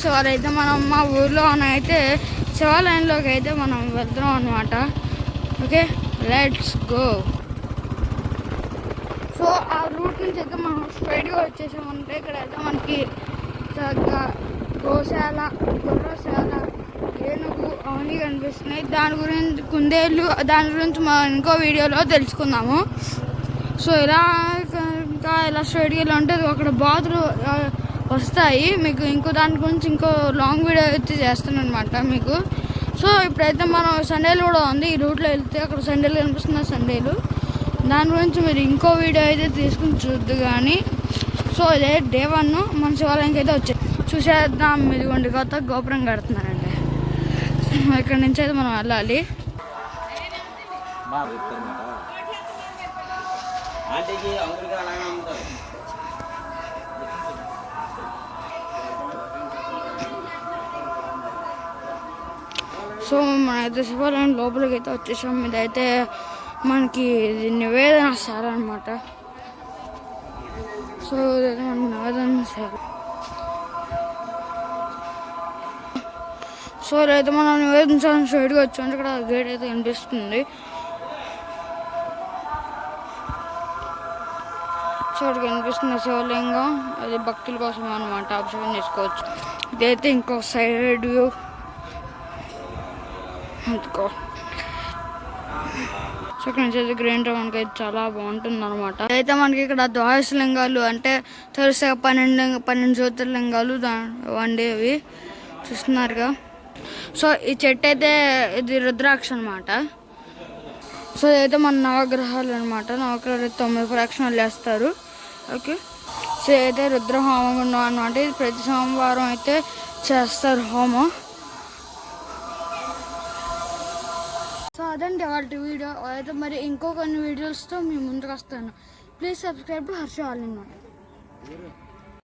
So అదైతే మనం మా ఊర్లోనైతే శివాలయంలోకి అయితే మనం వెళ్తున్నాం అనమాట. Okay, let's go. సో ఆ రూట్ నుంచి అయితే మనం స్ట్రైట్గా వచ్చేసామంటే ఇక్కడ అయితే మనకి చక్కగా గోశాల, గుర్రశాల, ఏనుగు అవన్నీ కనిపిస్తున్నాయి. దాని గురించి కుందేళ్ళు, దాని గురించి మనం ఇంకో వీడియోలో తెలుసుకుందాము. సో ఇలా ఇంకా ఇలా స్ట్రైట్గా ఇలా ఉంటుంది. అక్కడ బాతులు వస్తాయి మీకు. ఇంకో దాని గురించి ఇంకో లాంగ్ వీడియో అయితే చేస్తాను అనమాట మీకు. సో ఇప్పుడైతే మనం సండేలు కూడా ఉంది. ఈ రూట్లో వెళ్తే అక్కడ సండేలు కనిపిస్తున్నాయి, సండేలు. దాని గురించి మీరు ఇంకో వీడియో అయితే తీసుకుని చూద్దు కానీ. సో ఇదే డే 1 మన శివాలయంకి అయితే వచ్చాయి. చూసేద్దాం. ఇదిగోండి కొత్త గోపురం కడుతున్నారండి. ఇక్కడ నుంచి అయితే మనం వెళ్ళాలి. సో మనైతే శివాలయం లోపలికి అయితే వచ్చేసాం. ఇదైతే మనకి నివేదన శాల అనమాట. సో ఇదైతే మనకి నివేదన శాల. సో అయితే మనం నివేదించాలని స్ట్రైట్గా వచ్చాం. ఇక్కడ గేట్ అయితే కనిపిస్తుంది. సో ఇక్కడ కనిపిస్తుంది శివలింగం. అది భక్తుల కోసం అనమాట, అబ్జర్వ్ చేసుకోవచ్చు. ఇదైతే ఇంకో సైడ్ వ్యూ. అందుకో సో ఇక్కడ నుంచి అయితే గ్రీన్ మనకి అయితే చాలా బాగుంటుంది అనమాట. అయితే మనకి ఇక్కడ ద్వాదశ లింగాలు అంటే తెలుసా, 12 జ్యోతిర్లింగాలు వండేవి చూస్తున్నారుగా. సో ఈ చెట్టు అయితే ఇది రుద్రాక్ష అనమాట. సో ఇదైతే మన నవగ్రహాలు అనమాట. నవగ్రహాలు 9 ప్రదక్షిణాలు చేస్తారు. ఓకే, సో అయితే రుద్ర హోమం అనమాట. ఇది ప్రతి సోమవారం అయితే చేస్తారు హోమం. సో అదండి వాళ్ళ వీడియో. అయితే మరి ఇంకో కొన్ని వీడియోస్తో మీ ముందుకు వస్తాను. Please subscribe to Harsha all in one.